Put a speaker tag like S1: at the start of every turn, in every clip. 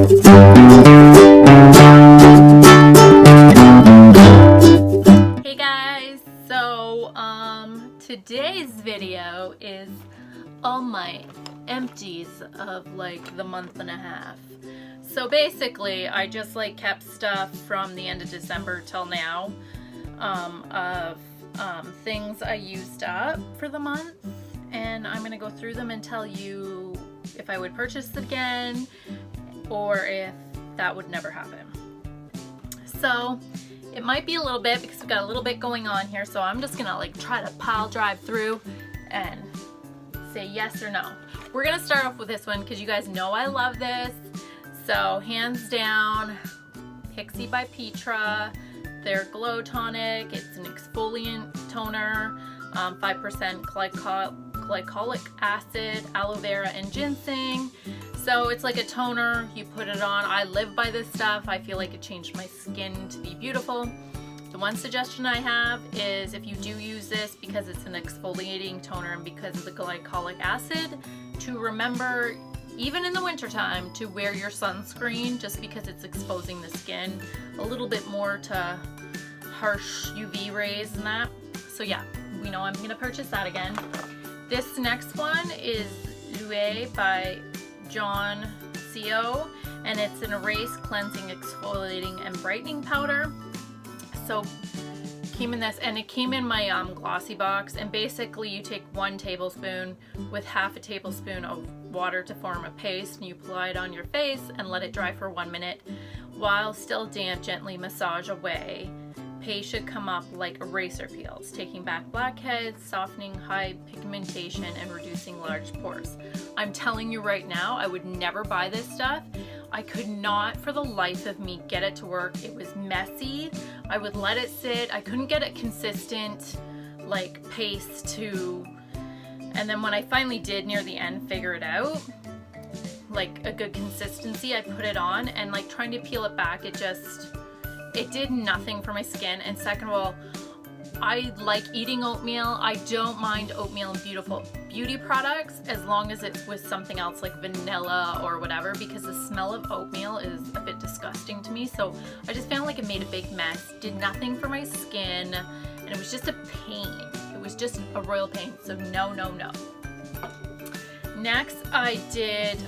S1: Hey guys, so today's video is all my empties of like the month and a half. So basically I just like kept stuff from the end of December till now of things I used up for the month, and I'm gonna go through them and tell you if I would purchase it again or if that would never happen. So it might be a little bit because we've got a little bit going on here, so I'm just gonna like try to pile drive through and say yes or no. We're gonna start off with this one because you guys know I love this. So hands down, Pixie by Petra. Their Glow Tonic. It's an exfoliant toner, 5% glycolic acid, aloe vera, and ginseng. So it's like a toner, you put it on. I live by this stuff. I feel like it changed my skin to be beautiful. The one suggestion I have is if you do use this because it's an exfoliating toner and because of the glycolic acid, to remember, even in the wintertime, to wear your sunscreen just because it's exposing the skin a little bit more to harsh UV rays and that. So yeah, we know I'm gonna purchase that again. This next one is Lue by John Co, and it's an erase, cleansing, exfoliating, and brightening powder. So came in this, and it came in my glossy box, and basically you take 1 tablespoon with half a tablespoon of water to form a paste, and you apply it on your face and let it dry for 1 minute. While still damp, gently massage away. Paste should come up like eraser peels, taking back blackheads, softening high pigmentation, and reducing large pores. I'm telling you right now, I would never buy this stuff. I could not for the life of me get it to work. It was messy. I would let it sit. I couldn't get a consistent like paste to, and then when I finally did near the end figure it out, like a good consistency, I put it on, and like trying to peel it back, it did nothing for my skin. And second of all, I like eating oatmeal. I don't mind oatmeal and beautiful beauty products as long as it's with something else like vanilla or whatever, because the smell of oatmeal is a bit disgusting to me. So I just found like it made a big mess, did nothing for my skin, and it was just a pain. It was just a royal pain. So no, no, no. Next I did,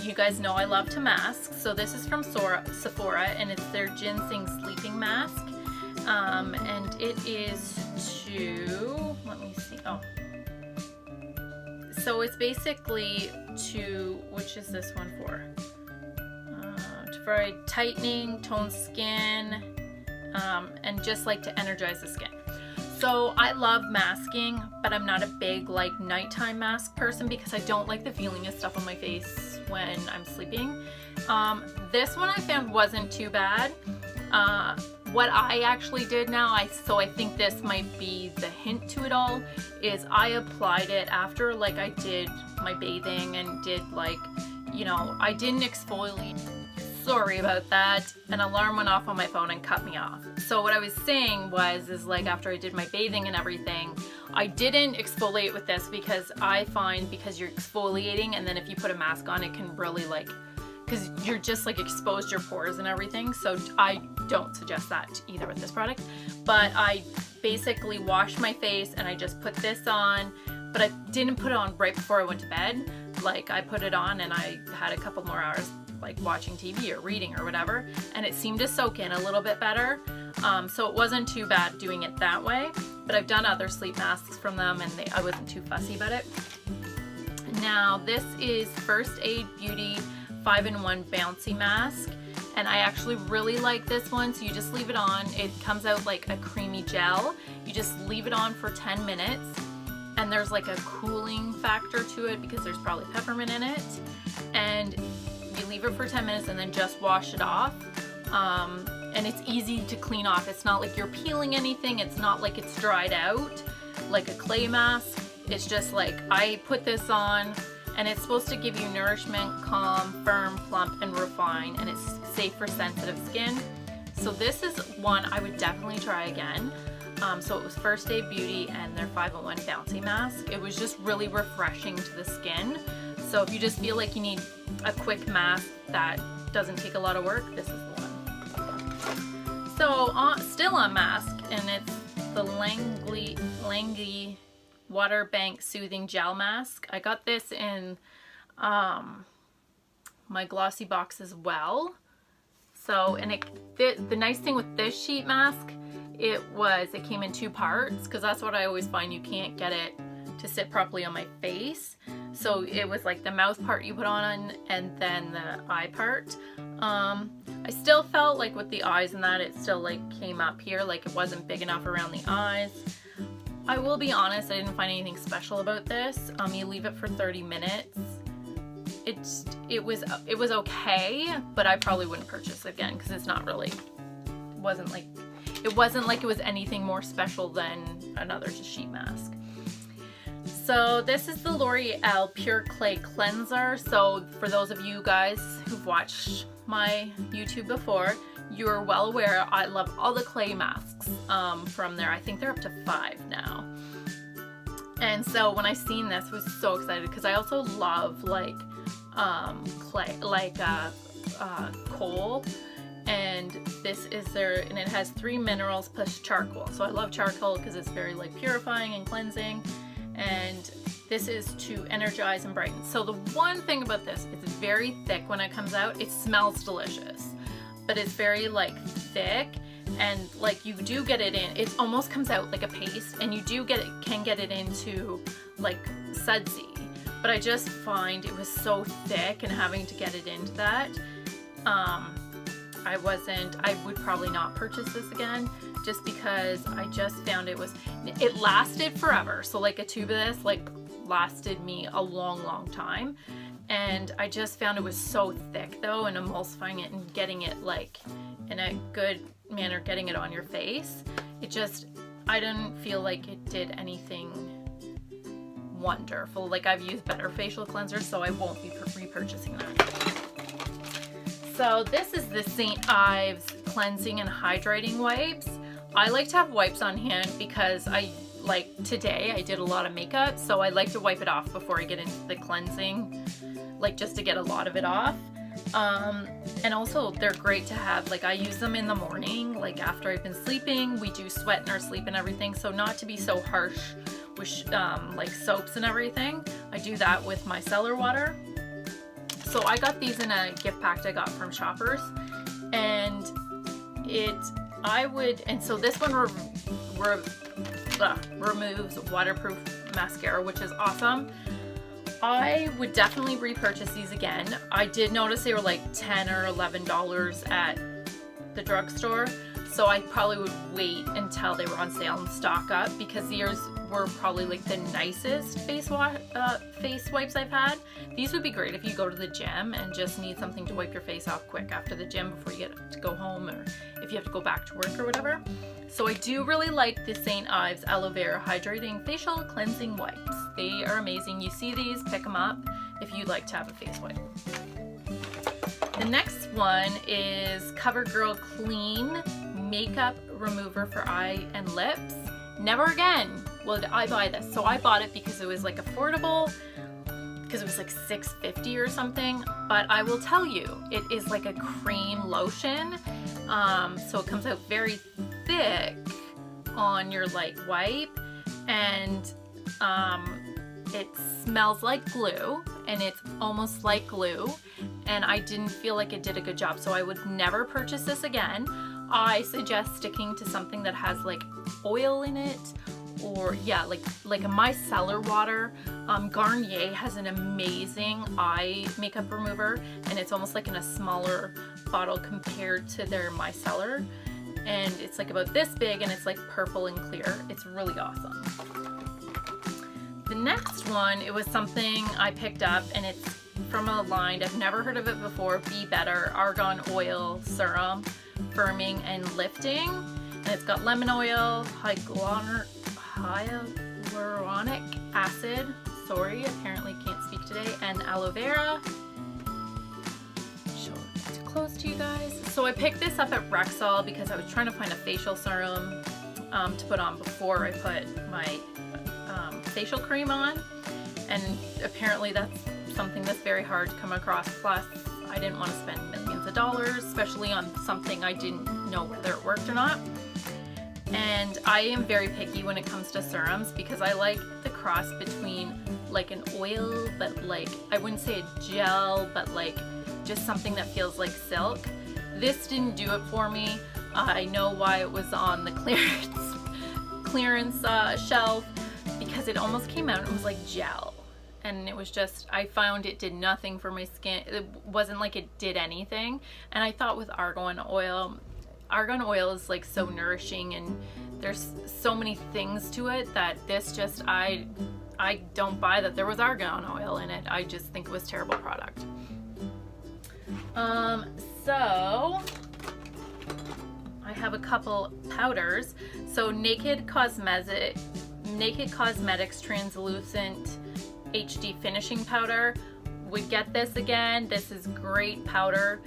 S1: you guys know I love to mask, so this is from Sephora, and it's their ginseng sleeping mask, and it is to, let me see, so it's basically to, which is this one for? To provide tightening, tone skin, and just like to energize the skin. So I love masking, but I'm not a big like nighttime mask person because I don't like the feeling of stuff on my face when I'm sleeping. This one I found wasn't too bad. What I actually did now, I think this might be the hint to it all, is I applied it after like I did my bathing and did like, you know, I didn't exfoliate. Sorry about that. An alarm went off on my phone and cut me off. So what I was saying is like after I did my bathing and everything, I didn't exfoliate with this because I find because you're exfoliating and then if you put a mask on, it can really like, because you're just like exposed your pores and everything. So I don't suggest that either with this product. But I basically washed my face and I just put this on, but I didn't put it on right before I went to bed. Like I put it on and I had a couple more hours like watching TV or reading or whatever, and it seemed to soak in a little bit better. So it wasn't too bad doing it that way, but I've done other sleep masks from them and I wasn't too fussy about it. Now this is First Aid Beauty 5-in-1 Bouncy Mask, and I actually really like this one. So you just leave it on, it comes out like a creamy gel. You just leave it on for 10 minutes and there's like a cooling factor to it because there's probably peppermint in it, and you leave it for 10 minutes and then just wash it off. And it's easy to clean off. It's not like you're peeling anything. It's not like it's dried out like a clay mask. It's just like I put this on and it's supposed to give you nourishment, calm, firm, plump, and refine, and it's safe for sensitive skin. So this is one I would definitely try again. So it was First Aid Beauty and their 5-in-1 Bouncy Mask. It was just really refreshing to the skin. So if you just feel like you need a quick mask that doesn't take a lot of work, this is the one. So still on mask, and it's the Langley Water Bank Soothing Gel Mask. I got this in my glossy box as well. So, and the nice thing with this sheet mask, it came in 2 parts, because that's what I always find, you can't get it to sit properly on my face. So it was like the mouth part you put on, and then the eye part. I still felt like with the eyes and that, it still like came up here, like it wasn't big enough around the eyes. I will be honest, I didn't find anything special about this. You leave it for 30 minutes. It was okay, but I probably wouldn't purchase it again, because it's not really, it wasn't like it was anything more special than another sheet mask. So this is the L'Oreal Pure Clay Cleanser. So for those of you guys who've watched my YouTube before, you're well aware I love all the clay masks from there. I think they're up to 5 now. And so when I seen this, I was so excited, because I also love like clay, like coal. And this is and it has 3 minerals plus charcoal. So I love charcoal because it's very like purifying and cleansing. And this is to energize and brighten. So the one thing about this, it's very thick when it comes out. It smells delicious, but it's very like thick, and like you do get it in, it almost comes out like a paste, and you can get it into like sudsy. But I just find it was so thick, and having to get it into that, I would probably not purchase this again, just because I just found it lasted forever. So like a tube of this like lasted me a long time, and I just found it was so thick though, and emulsifying it and getting it like in a good manner, getting it on your face, I didn't feel like it did anything wonderful. Like I've used better facial cleansers, so I won't be repurchasing that. So this is the St. Ives Cleansing and Hydrating Wipes. I like to have wipes on hand because today I did a lot of makeup, so I like to wipe it off before I get into the cleansing, like just to get a lot of it off. And also they're great to have, like I use them in the morning, like after I've been sleeping. We do sweat in our sleep and everything, so not to be so harsh with like soaps and everything, I do that with my cellar water. So I got these in a gift pack I got from Shoppers, and so this one removes waterproof mascara, which is awesome. I would definitely repurchase these again. I did notice they were like $10 or $11 at the drugstore, so I probably would wait until they were on sale and stock up, because these were probably like the nicest face wipes I've had. These would be great if you go to the gym and just need something to wipe your face off quick after the gym before you get to go home, or if you have to go back to work or whatever. So I do really like the St. Ives Aloe Vera Hydrating Facial Cleansing Wipes. They are amazing. You see these, pick them up if you'd like to have a face wipe. The next one is CoverGirl Clean Makeup Remover for Eye and Lips. Never again will I buy this. So I bought it because it was like affordable, because it was like $6.50 or something. But I will tell you, it is like a cream lotion. So it comes out very thick on your like wipe, and it smells like glue, and it's almost like glue, and I didn't feel like it did a good job, so I would never purchase this again. I suggest sticking to something that has like oil in it, or yeah, like a micellar water. Garnier has an amazing eye makeup remover, and it's almost like in a smaller bottle compared to their micellar, and it's like about this big, and it's like purple and clear. It's really awesome. The next one, it was something I picked up, and it's from a line, I've never heard of it before, Be Better Argan Oil Serum, Firming and Lifting. And it's got lemon oil, hyaluronic acid, sorry, apparently can't speak today, and aloe vera. Show it too close to you guys. So I picked this up at Rexall because I was trying to find a facial serum to put on before I put my facial cream on, and apparently that's something that's very hard to come across. Plus, I didn't want to spend millions of dollars, especially on something I didn't know whether it worked or not. And I am very picky when it comes to serums because I like the cross between like an oil, but like, I wouldn't say a gel, but like just something that feels like silk. This didn't do it for me. I know why it was on the clearance shelf, because it almost came out and it was like gel. And it was just, I found it did nothing for my skin. It wasn't like it did anything. And I thought with argan oil is like so nourishing, and there's so many things to it that this just, I don't buy that there was argan oil in it. I just think it was a terrible product. So I have a couple powders. So Naked Cosmetics Translucent HD Finishing Powder. Would get this again. This is great powder.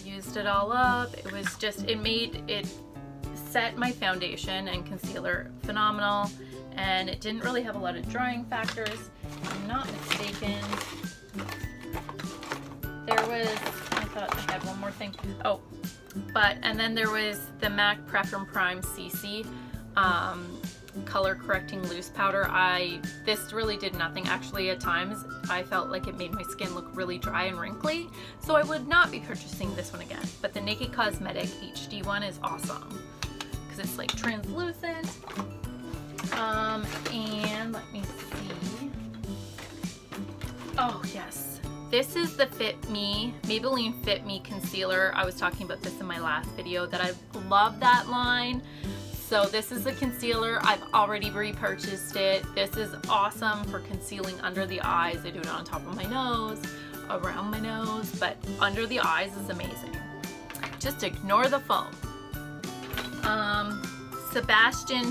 S1: Used it all up. It was just, it set my foundation and concealer phenomenal, and it didn't really have a lot of drying factors, if I'm not mistaken. There was, I thought I had one more thing. Oh, and then there was the MAC Prep and Prime CC color correcting loose powder. This really did nothing. Actually, at times I felt like it made my skin look really dry and wrinkly, so I would not be purchasing this one again. But the Naked Cosmetic HD one is awesome because it's like translucent. And let me see. Oh yes, this is the Maybelline Fit Me concealer. I was talking about this in my last video that I love that line. So this is the concealer. I've already repurchased it. This is awesome for concealing under the eyes. I do it on top of my nose, around my nose, but under the eyes is amazing. Just ignore the foam. Sebastian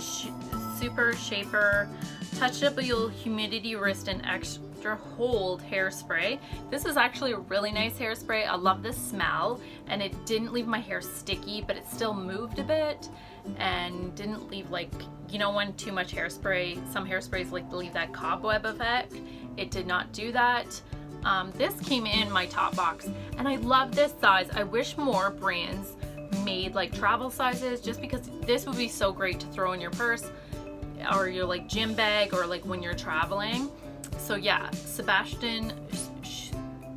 S1: Super Shaper Touchable Humidity Wrist and Extra Hold Hairspray. This is actually a really nice hairspray. I love the smell, and it didn't leave my hair sticky, but it still moved a bit and didn't leave, like, you know, when too much hairspray, some hairsprays like to leave that cobweb effect. It did not do that. This came in my top box, and I love this size. I wish more brands made like travel sizes, just because this would be so great to throw in your purse or your like gym bag, or like when you're traveling. So yeah, Sebastian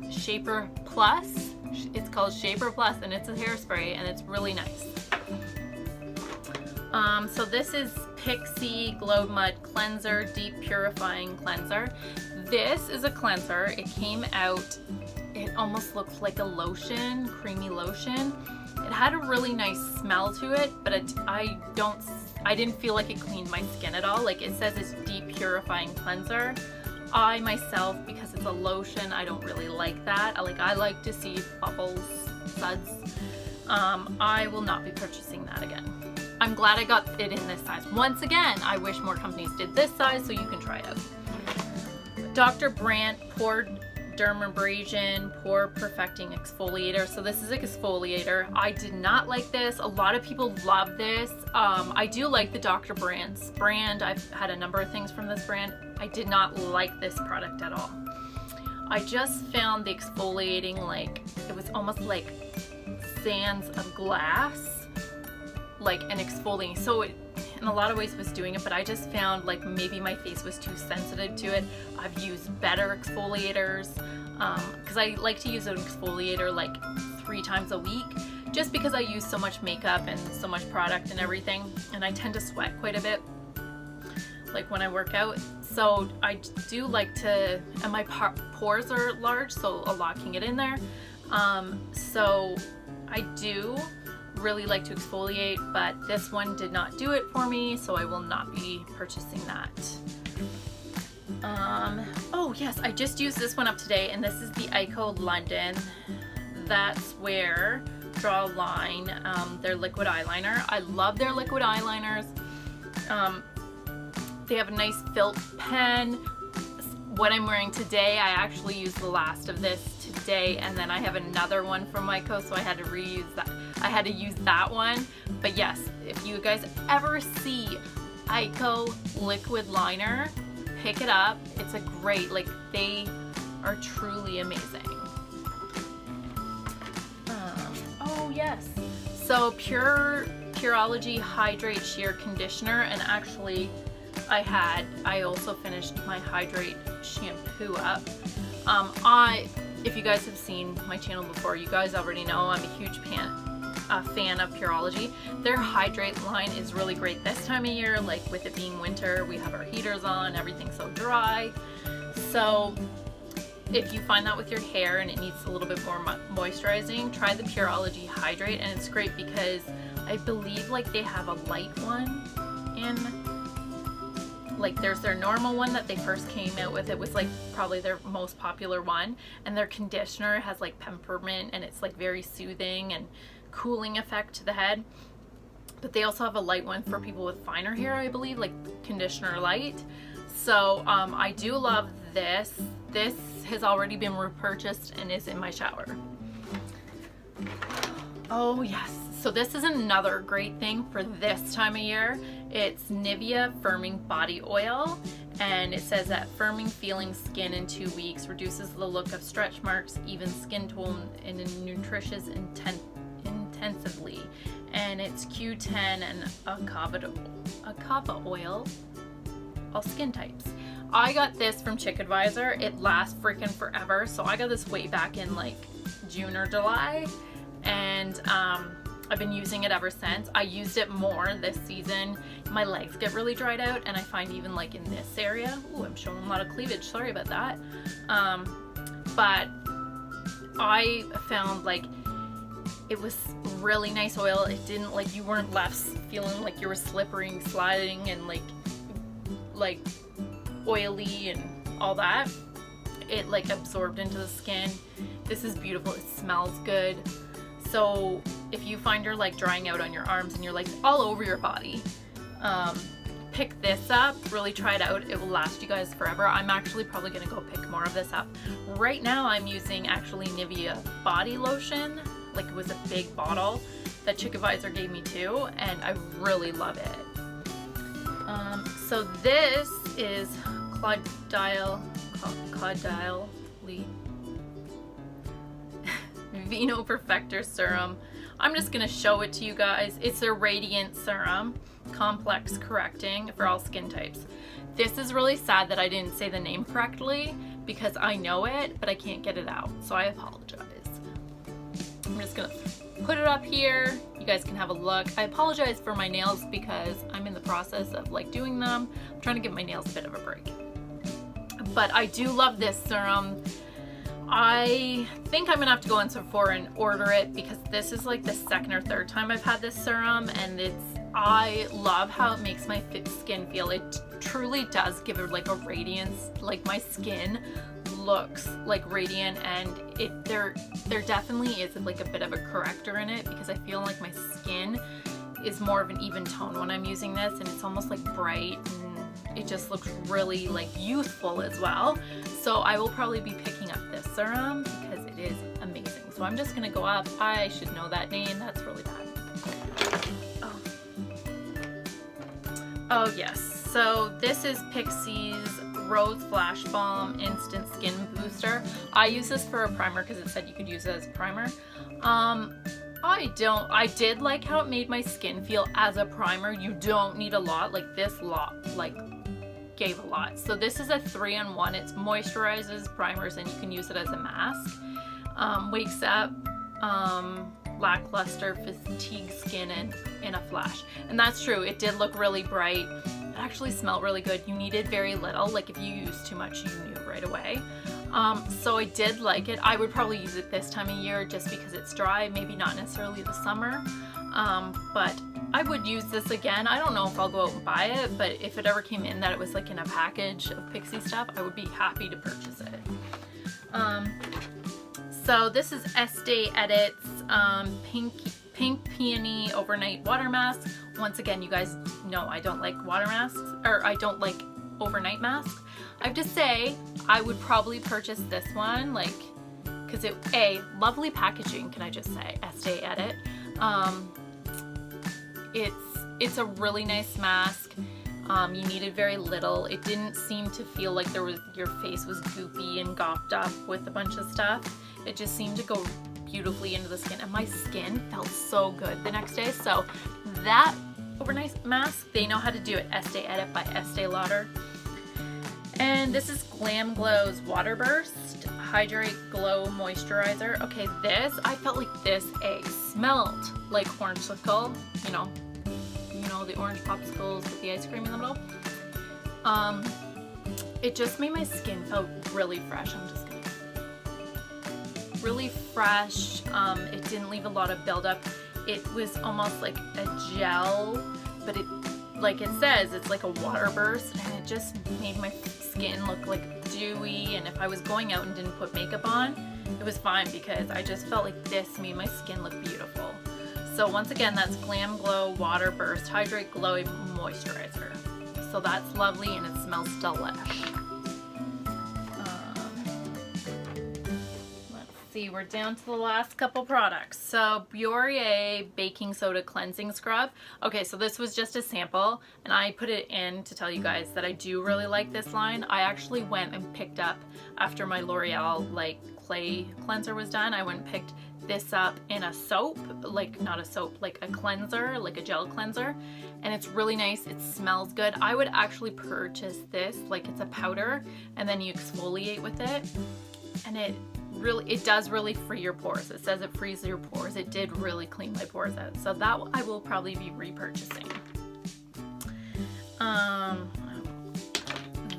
S1: Shaper Plus. It's called Shaper Plus, and it's a hairspray, and it's really nice. So this is Pixie Glow Mud Cleanser Deep Purifying Cleanser. This is a cleanser. It came out, it almost looked like a lotion, creamy lotion. It had a really nice smell to it, but I didn't feel like it cleaned my skin at all. Like, it says it's deep purifying cleanser. I myself, because it's a lotion, I don't really like that. I like to see bubbles, suds. I will not be purchasing that again. I'm glad I got it in this size. Once again, I wish more companies did this size so you can try it out. Dr. Brandt Pore Dermabrasion Pore Perfecting Exfoliator. So this is an exfoliator. I did not like this. A lot of people love this. I do like the Dr. Brandt's brand. I've had a number of things from this brand. I did not like this product at all. I just found the exfoliating, like, it was almost like sands of glass, like an exfoliating. So it, in a lot of ways, was doing it, but I just found like maybe my face was too sensitive to it. I've used better exfoliators because I like to use an exfoliator like 3 times a week, just because I use so much makeup and so much product and everything, and I tend to sweat quite a bit, like when I work out. So I do like to, and my pores are large, so a lot can get in there. So I do really like to exfoliate, but this one did not do it for me, so I will not be purchasing that. Oh yes, I just used this one up today, and this is the Ico London That's Where Draw a Line, their liquid eyeliner. I love their liquid eyeliners. They have a nice felt pen. What I'm wearing today, I actually used the last of this today, and then I have another one from Ico, so I had to reuse that. I had to use that one. But yes, if you guys ever see Ico liquid liner, pick it up. It's a great, like, they are truly amazing. Oh yes, so Pureology Hydrate Sheer Conditioner, and actually I also finished my Hydrate shampoo up. If you guys have seen my channel before, you guys already know I'm a huge fan of Pureology. Their Hydrate line is really great this time of year, like with it being winter, we have our heaters on, everything's so dry. So if you find that with your hair and it needs a little bit more moisturizing, try the Pureology Hydrate, and it's great because I believe like they have a light one in, like there's their normal one that they first came out with. It was like probably their most popular one, and their conditioner has like peppermint and it's like very soothing and cooling effect to the head. But they also have a light one for people with finer hair, I believe, like conditioner light. So I do love this. This has already been repurchased and is in my shower. Oh yes, so this is another great thing for this time of year. It's Nivea Firming Body Oil, and it says that firming feeling skin in 2 weeks, reduces the look of stretch marks, even skin tone, and nutritious intensively. And it's Q10 and Acava oil, all skin types. I got this from ChickAdvisor. It lasts freaking forever. So I got this way back in like June or July, and I've been using it ever since. I used it more this season. My legs get really dried out, and I find even like in this area, ooh, I'm showing a lot of cleavage, sorry about that. But I found like it was really nice oil. It didn't, like, you weren't left feeling like you were slippery, sliding, and like oily and all that. It like absorbed into the skin. This is beautiful. It smells good. So if you find you're like drying out on your arms and you're like all over your body, pick this up, really try it out. It will last you guys forever. I'm actually probably gonna go pick more of this up. Right now I'm using actually Nivea body lotion. Like, it was a big bottle that ChickAdvisor gave me too, and I really love it. So this is Claudile Vino Perfector Serum. I'm just gonna show it to you guys. It's a radiant serum, complex correcting for all skin types. This is really sad that I didn't say the name correctly because I know it, but I can't get it out, so I apologize. I'm just gonna put it up here. You guys can have a look. I apologize for my nails because I'm in the process of like doing them. I'm trying to give my nails a bit of a break. But I do love this serum. I think I'm gonna have to go on Sephora and order it because this is like the second or third time I've had this serum, and I love how it makes my skin feel. It truly does give it like a radiance. Like, my skin looks like radiant, and there definitely is like a bit of a corrector in it because I feel like my skin is more of an even tone when I'm using this, and it's almost like bright, and it just looks really like youthful as well. So I will probably be picking up this serum because it is amazing. So I'm just gonna go up. I should know that name. That's really bad. Oh yes. So this is Pixie's Rose Flash Balm Instant Skin Booster. I use this for a primer because it said you could use it as a primer. I did like how it made my skin feel as a primer. You don't need a lot. Like, this lot like gave a lot. So this is a 3-in-1. It moisturizes, primers, and you can use it as a mask. Wakes up lackluster fatigue skin in a flash. And that's true. It did look really bright. It actually smelled really good. You needed very little. Like, if you used too much, you knew right away. So I did like it. I would probably use it this time of year just because it's dry, maybe not necessarily the summer. But I would use this again. I don't know if I'll go out and buy it, but if it ever came in that it was like in a package of Pixie stuff, I would be happy to purchase it. So this is Estee Edit's Pink Peony Overnight Water Mask. Once again, you guys know I don't like water masks, or I don't like overnight masks. I have to say, I would probably purchase this one, like, because lovely packaging, can I just say, Estee Edit. It's a really nice mask. You needed very little. It didn't seem to feel like your face was goopy and gopped up with a bunch of stuff. It just seemed to go beautifully into the skin, and my skin felt so good the next day. So that overnight mask, they know how to do it. Estee Edit by Estee Lauder. And this is Glam Glow's Water Burst Hydrate Glow Moisturizer. Okay, this, I felt like this egg smelled like orangesicle, you know the orange popsicles with the ice cream in the middle. It just made my skin feel really fresh. Really fresh. It didn't leave a lot of buildup. It was almost like a gel, but it, like it says, it's like a water burst, and it just made my skin look like dewy. And if I was going out and didn't put makeup on, it was fine, because I just felt like this made my skin look beautiful. So once again, that's Glam Glow Water Burst Hydrate Glow Moisturizer. So that's lovely, and it smells delish. We're down to the last couple products. So Biore Baking Soda Cleansing Scrub. Okay, so this was just a sample, and I put it in to tell you guys that I do really like this line. I actually went and picked up, after my L'Oreal like clay cleanser was done, I went and picked this up in a soap, like not a soap, like a cleanser, like a gel cleanser, and it's really nice. It smells good. I would actually purchase this, like it's a powder, and then you exfoliate with it, and it does really free your pores. It says it frees your pores. It did really clean my pores out. So that I will probably be repurchasing.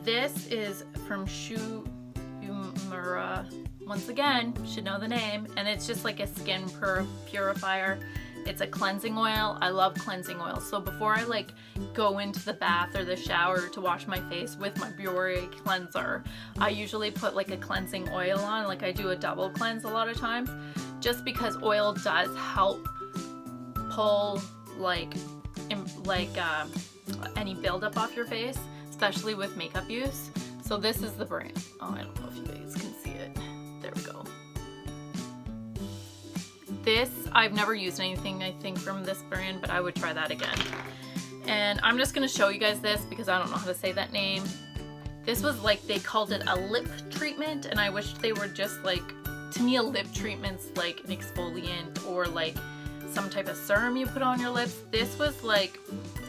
S1: This is from Shumura. Once again, should know the name. And it's just like a skin purifier. It's a cleansing oil. I love cleansing oil. So before I like go into the bath or the shower to wash my face with my Biore cleanser, I usually put like a cleansing oil on. Like I do a double cleanse a lot of times, just because oil does help pull any buildup off your face, especially with makeup use. So this is the brand. Oh, I don't know if you guys can see it. There we go. This, I've never used anything, I think, from this brand, but I would try that again. And I'm just going to show you guys this because I don't know how to say that name. This was like, they called it a lip treatment, and I wish they were just like, to me a lip treatment's like an exfoliant or like some type of serum you put on your lips. This was like,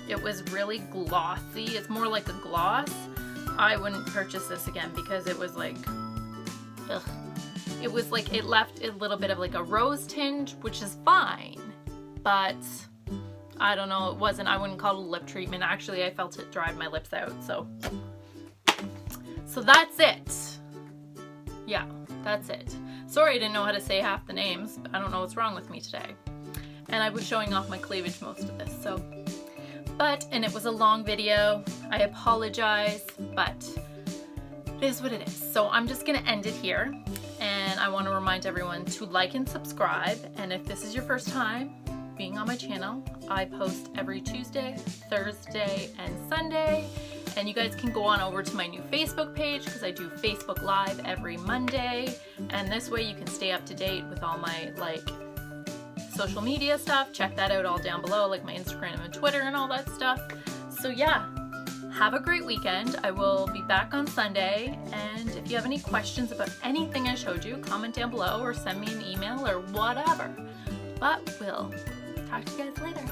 S1: it was really glossy. It's more like a gloss. I wouldn't purchase this again because it was like, ugh. It was like, it left a little bit of like a rose tinge, which is fine, but I don't know, I wouldn't call it a lip treatment. Actually, I felt it dried my lips out, so that's it. Yeah, that's it. Sorry I didn't know how to say half the names. I don't know what's wrong with me today. And I was showing off my cleavage most of this, so. And it was a long video. I apologize, but it is what it is. So I'm just gonna end it here. And I want to remind everyone to like and subscribe. And if this is your first time being on my channel, I post every Tuesday, Thursday, and Sunday. And you guys can go on over to my new Facebook page because I do Facebook Live every Monday. And this way you can stay up to date with all my social media stuff. Check that out all down below, like my Instagram and Twitter and all that stuff. So yeah. Have a great weekend. I will be back on Sunday, and if you have any questions about anything I showed you, comment down below or send me an email or whatever. But we'll talk to you guys later.